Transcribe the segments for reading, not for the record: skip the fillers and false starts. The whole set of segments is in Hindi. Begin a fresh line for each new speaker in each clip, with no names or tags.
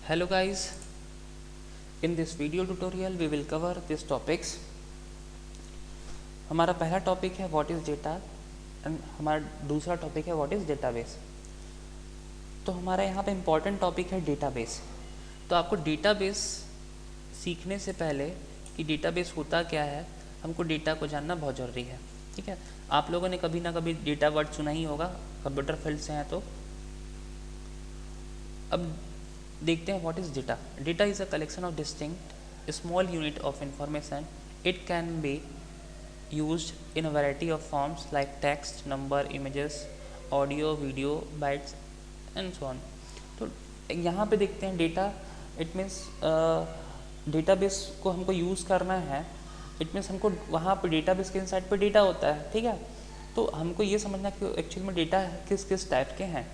Hello guys, in this video tutorial we will cover these topics. हमारा पहला टॉपिक है व्हाट इज़ डेटा एंड हमारा दूसरा टॉपिक है व्हाट इज़ डेटाबेस। तो हमारा यहाँ पे इम्पॉर्टेंट टॉपिक है डेटाबेस। तो आपको डेटाबेस सीखने से पहले कि डेटाबेस होता क्या है, हमको डेटा को जानना बहुत ज़रूरी है। ठीक है, आप लोगों ने कभी ना कभी डेटा वर्ड सुना ही होगा, कंप्यूटर फील्ड से हैं तो। अब देखते हैं what is data. Data is a collection of distinct small unit of information. It can B used in a variety of forms like text, number, images, audio, video, bytes and so on. तो यहाँ पे देखते हैं डेटा, इट मीन्स डेटाबेस को हमको यूज़ करना है। इट मीन्स हमको वहाँ पे डेटाबेस के इनसाइड पे डेटा होता है। ठीक है, तो हमको ये समझना कि एक्चुअली में डेटा किस किस टाइप के हैं।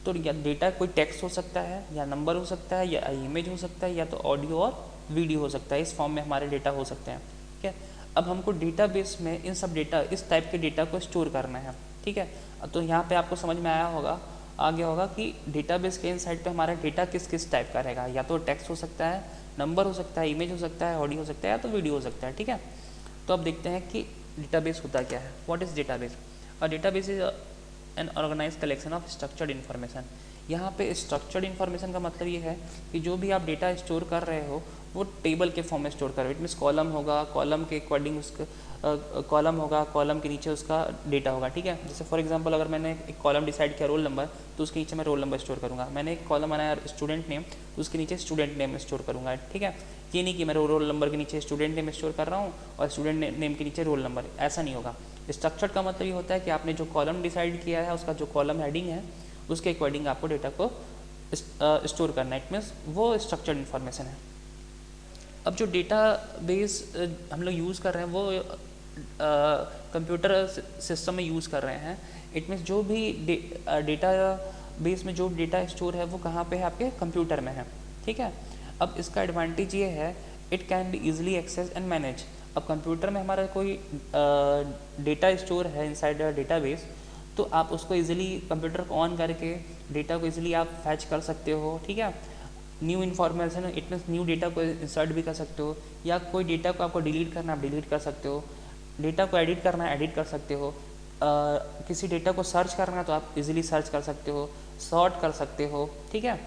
तो या डेटा कोई टेक्स्ट हो सकता है, या नंबर हो सकता है, या इमेज हो सकता है, या तो ऑडियो और वीडियो हो सकता है। इस फॉर्म में हमारे डेटा हो सकते हैं। ठीक है, अब हमको डेटाबेस में इन सब डेटा, इस टाइप के डेटा को स्टोर करना है। ठीक है, तो यहाँ पे आपको समझ में आया होगा, आ गया होगा कि डेटाबेस के इनसाइड पे हमारा डेटा किस किस टाइप का रहेगा। या तो टेक्स्ट हो सकता है, नंबर हो सकता है, इमेज हो सकता है, ऑडियो हो सकता है, या तो वीडियो हो सकता है। ठीक है, तो अब देखते हैं कि डेटाबेस होता क्या है। What is database? और database is an organise collection of structured information. यहाँ पे स्ट्रक्चर्ड इन्फॉर्मेशन का मतलब ये है कि जो भी आप डेटा स्टोर कर रहे हो वो टेबल के फॉर्म में स्टोर कर रहे हो। इट मीन्स कॉलम होगा, कॉलम के अकॉर्डिंग उसका कॉलम होगा, कॉलम के नीचे उसका डेटा होगा। ठीक है, जैसे फॉर एग्जांपल अगर मैंने एक कॉलम डिसाइड किया रोल नंबर, तो उसके नीचे मैं रोल नंबर स्टोर करूँगा। मैंने एक कॉलम बनाया स्टूडेंट नेम, तो उसके नीचे स्टूडेंट नेम स्टोर करूँगा। ठीक है, ये नहीं कि मैं रोल नंबर के नीचे स्टूडेंट नेम स्टोर कर रहा हूँ और स्टूडेंट नेम के नीचे रोल नंबर, ऐसा नहीं होगा। स्ट्रक्चर का मतलब ये होता है कि आपने जो कॉलम डिसाइड किया है, उसका जो कॉलम हेडिंग है, उसके अकॉर्डिंग आपको डेटा को स्टोर करना है। इट मीन्स वो स्ट्रक्चर्ड इन्फॉर्मेशन है। अब जो डेटा बेस हम लोग यूज़ कर रहे हैं वो कंप्यूटर सिस्टम में यूज़ कर रहे हैं। इट मीन्स जो भी डेटा बेस में जो डेटा स्टोर है वो कहाँ पे है, आपके कंप्यूटर में है। ठीक है, अब इसका एडवांटेज ये है, it can be easily access and manage. अब कंप्यूटर में हमारा कोई डेटा स्टोर है इनसाइड डेटाबेस, तो आप उसको इजीली कंप्यूटर को ऑन करके डेटा को इजीली आप फैच कर सकते हो। ठीक है, new information, it means new data को इंसर्ट भी कर सकते हो, या कोई डेटा को आपको डिलीट करना आप डिलीट कर सकते हो, डेटा को एडिट करना है एडिट कर सकते हो, किसी डेटा को सर्च करना है तो आप इजीली सर्च कर सकते हो, सॉर्ट कर सकते हो। ठीक है,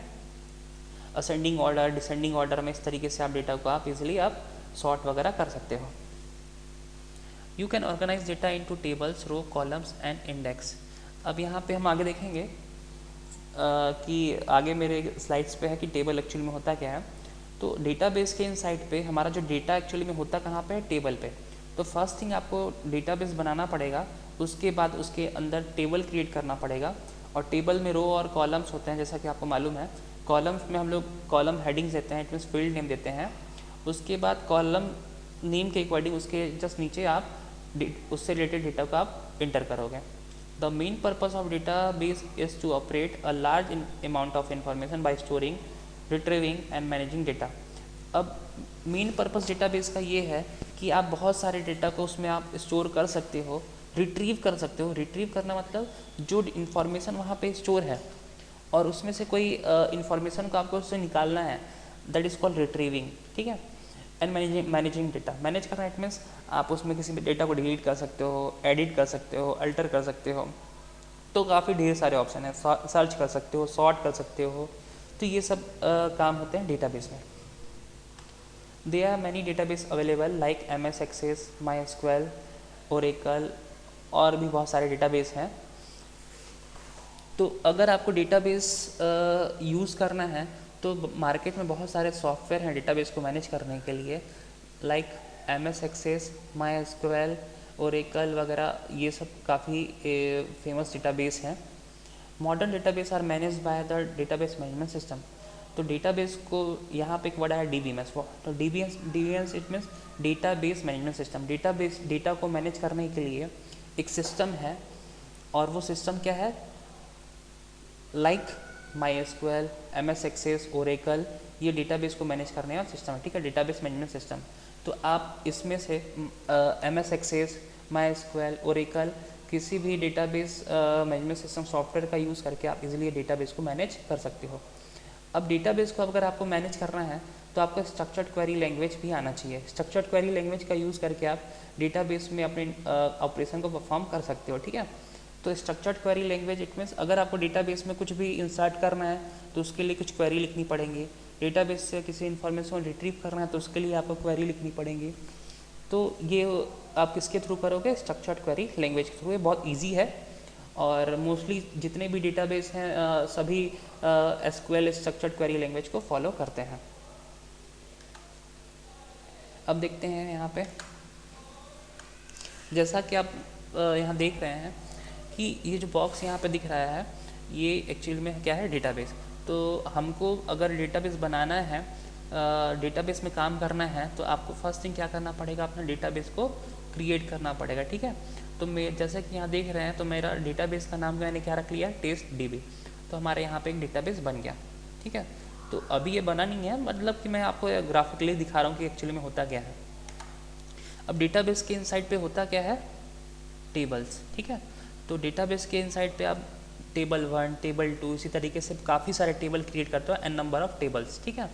असेंडिंग ऑर्डर, डिसेंडिंग ऑर्डर में इस तरीके से आप डेटा को आप इजीली आप सॉर्ट वगैरह कर सकते हो। You can organise data into tables, row, columns and index. अब यहाँ पे हम आगे देखेंगे कि आगे मेरे स्लाइड्स पे है कि टेबल एक्चुअली में होता क्या है। तो डेटाबेस के इनसाइड पे हमारा जो डेटा एक्चुअली में होता कहाँ पे है, टेबल पे। तो फर्स्ट थिंग आपको डेटाबेस बनाना पड़ेगा, उसके बाद उसके अंदर टेबल क्रिएट करना पड़ेगा। और टेबल में रो और कॉलम्स होते हैं, जैसा कि आपको मालूम है। कॉलम्स में हम लोग कॉलम हेडिंग्स देते हैं, इट मीन्स फील्ड नेम देते हैं। उसके बाद कॉलम नेम के अकॉर्डिंग उसके जस्ट नीचे आप उससे रिलेटेड डेटा को आप इंटर करोगे। The main purpose of database is to operate a large amount of information by storing, retrieving and managing data. अब मेन पर्पस डेटाबेस का ये है कि आप बहुत सारे डेटा को उसमें आप स्टोर कर सकते हो, रिट्रीव कर सकते हो। रिट्रीव करना मतलब जो इन्फॉर्मेशन वहाँ पे स्टोर है और उसमें से कोई इन्फॉर्मेशन को आपको उससे निकालना है, दैट इज़ कॉल्ड रिट्रीविंग। ठीक है, एंड मैनेजिंग डेटा। मैनेज करना इट मीन्स आप उसमें किसी भी डेटा को डिलीट कर सकते हो, एडिट कर सकते हो, अल्टर कर सकते हो। तो काफ़ी ढेर सारे ऑप्शन हैं, सर्च कर सकते हो, सॉर्ट कर सकते हो। तो ये सब काम होते हैं डेटाबेस में। They are many database available like MS access, MySQL, Oracle और भी बहुत सारे डेटाबेस हैं। तो अगर आपको डेटाबेस यूज़ करना है तो मार्केट में बहुत सारे सॉफ्टवेयर हैं डेटाबेस को मैनेज करने के लिए, like MS access, MySQL, Oracle वगैरह। ये सब काफ़ी फेमस डेटाबेस हैं। Modern database are manage by the database management system. तो डेटाबेस को यहाँ पे एक वर्ड है DBMS। तो DBMS it means database management system. Database data को मैनेज करने के लिए एक सिस्टम है, और वो सिस्टम क्या है, like MySQL, MS access, Oracle, ये डेटाबेस को मैनेज करने वाला सिस्टम है। ठीक है, डेटाबेस मैनेजमेंट सिस्टम। तो आप इसमें से MS एक्सेस, MySQL, ओरेकल किसी भी डेटाबेस मैनेजमेंट सिस्टम सॉफ्टवेयर का यूज़ करके आप इजीली डेटाबेस को मैनेज कर सकते हो। अब डेटाबेस को अगर आपको मैनेज करना है तो आपको स्ट्रक्चर्ड क्वेरी लैंग्वेज भी आना चाहिए। स्ट्रक्चर्ड क्वेरी लैंग्वेज का यूज़ करके आप डेटाबेस में अपने ऑपरेशन को परफॉर्म कर सकते हो, ठीक है। तो structured query language it means अगर आपको डेटाबेस में कुछ भी इंसर्ट करना है तो उसके लिए कुछ क्वेरी लिखनी पड़ेंगी, डेटाबेस से किसी इन्फॉर्मेशन रिट्रीव करना है तो उसके लिए आपको क्वेरी लिखनी पड़ेंगी। तो ये आप किसके थ्रू करोगे? स्ट्रक्चर्ड क्वेरी लैंग्वेज के थ्रू। ये बहुत ईजी है और मोस्टली जितने भी डेटाबेस हैं सभी एसक्यूएल स्ट्रक्चर्ड क्वेरी लैंग्वेज को फॉलो करते हैं। अब देखते हैं यहाँ पे, जैसा कि आप यहाँ देख रहे हैं कि ये जो बॉक्स यहाँ पे दिख रहा है ये एक्चुअली में क्या है? डेटाबेस। तो हमको अगर डेटाबेस बनाना है, डेटाबेस में काम करना है तो आपको फर्स्ट थिंग क्या करना पड़ेगा? अपना डेटाबेस को क्रिएट करना पड़ेगा, ठीक है। तो मैं जैसे कि यहाँ देख रहे हैं तो मेरा डेटाबेस का नाम मैंने क्या रख लिया? Test DB. तो हमारे यहाँ पे एक डेटाबेस बन गया, ठीक है। तो अभी ये बना नहीं है, मतलब कि मैं आपको ग्राफिकली दिखा रहा हूँ कि एक्चुअली में होता क्या है। अब डेटाबेस के इनसाइड पे होता क्या है? टेबल्स, ठीक है। तो डेटाबेस के इनसाइड पे आप टेबल 1, टेबल 2, इसी तरीके से काफ़ी सारे टेबल क्रिएट करते हो, एन नंबर ऑफ टेबल्स, ठीक है।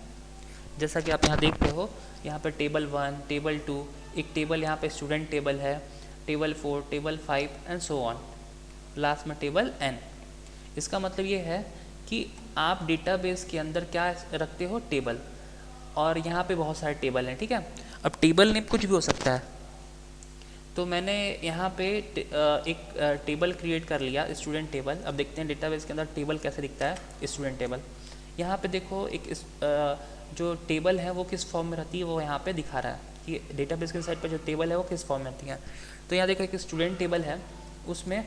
जैसा कि आप यहाँ देख रहे हो, यहाँ पे टेबल 1, टेबल 2, एक टेबल यहाँ पे स्टूडेंट टेबल है, table 4, table 5 and so on, last में टेबल n। इसका मतलब ये है कि आप डेटाबेस के अंदर क्या रखते हो? टेबल। और यहाँ पे बहुत सारे टेबल हैं, ठीक है। अब टेबल नेम कुछ भी हो सकता है। तो मैंने यहाँ पे एक टेबल क्रिएट कर लिया, स्टूडेंट टेबल। अब देखते हैं डेटाबेस के अंदर टेबल कैसे दिखता है, स्टूडेंट टेबल। यहाँ पे देखो एक जो टेबल है वो किस फॉर्म में रहती है वो यहाँ पे दिखा रहा है कि डेटाबेस के साइड पर जो टेबल है वो किस फॉर्म में रहती है। तो यहाँ देखो एक स्टूडेंट टेबल है, उसमें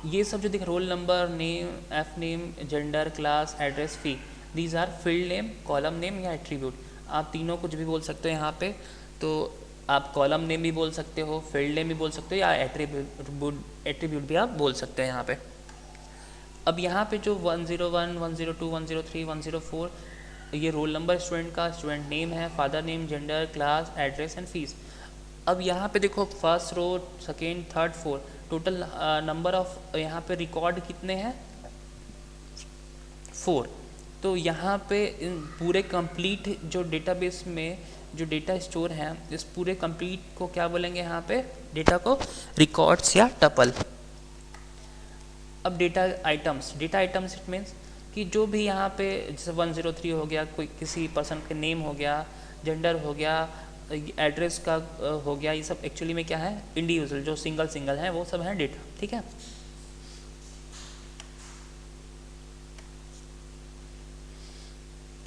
ये सब जो दिख roll number, name, F name, gender, class, address, fee, these are field name, column name या एट्रीब्यूट। आप तीनों कुछ भी बोल सकते हो यहाँ पे। तो आप कॉलम नेम भी बोल सकते हो, फील्ड नेम भी बोल सकते हो या एट्रीब्यूट भी आप बोल सकते हैं यहाँ पे। अब यहाँ पे जो 101, 102, 103, 104 ये रोल नंबर स्टूडेंट का, स्टूडेंट नेम है, father name, gender, class, address and fees. अब यहाँ पे देखो first row, second, third, fourth, total number of यहाँ पे रिकॉर्ड कितने हैं? 4। तो यहाँ पे पूरे कंप्लीट जो डेटाबेस में जो डेटा स्टोर है, इस पूरे कंप्लीट को क्या बोलेंगे यहाँ पे? डेटा को रिकॉर्ड्स या टपल। अब डेटा आइटम्स इट मीन्स कि जो भी यहाँ पे जैसे 103 हो गया, कोई किसी पर्सन के नेम हो गया, जेंडर हो गया, एड्रेस का हो गया, ये सब एक्चुअली में क्या है? इंडिविजुअल जो सिंगल है वो सब है डेटा, ठीक है।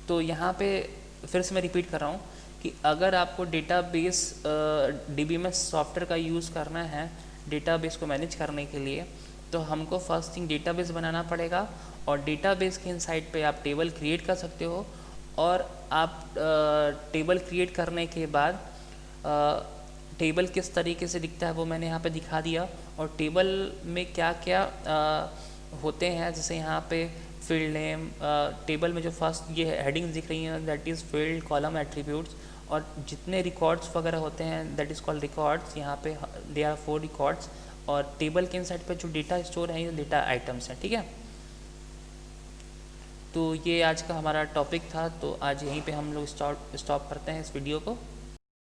तो यहाँ पे फिर से मैं रिपीट कर रहा हूँ कि अगर आपको डेटाबेस डीबी में सॉफ्टवेयर का यूज़ करना है डेटाबेस को मैनेज करने के लिए, तो हमको फर्स्ट थिंग डेटाबेस बनाना पड़ेगा। और डेटाबेस के इनसाइड पे आप टेबल क्रिएट कर सकते हो। और आप टेबल क्रिएट करने के बाद टेबल किस तरीके से दिखता है वो मैंने यहाँ पे दिखा दिया। और टेबल में क्या क्या होते हैं, जैसे यहाँ पे फील्ड नेम, टेबल में जो फर्स्ट ये हेडिंग्स दिख रही हैं that is field, column, attributes. और जितने रिकॉर्ड्स वगैरह होते हैं दैट इज़ कॉल्ड रिकॉर्ड्स। यहाँ पे दे आर 4 रिकॉर्ड्स। और टेबल के इनसाइड पे जो डेटा स्टोर है ये डेटा आइटम्स हैं, ठीक है। तो ये आज का हमारा टॉपिक था। तो आज यहीं पे हम लोग स्टॉप करते हैं इस वीडियो को।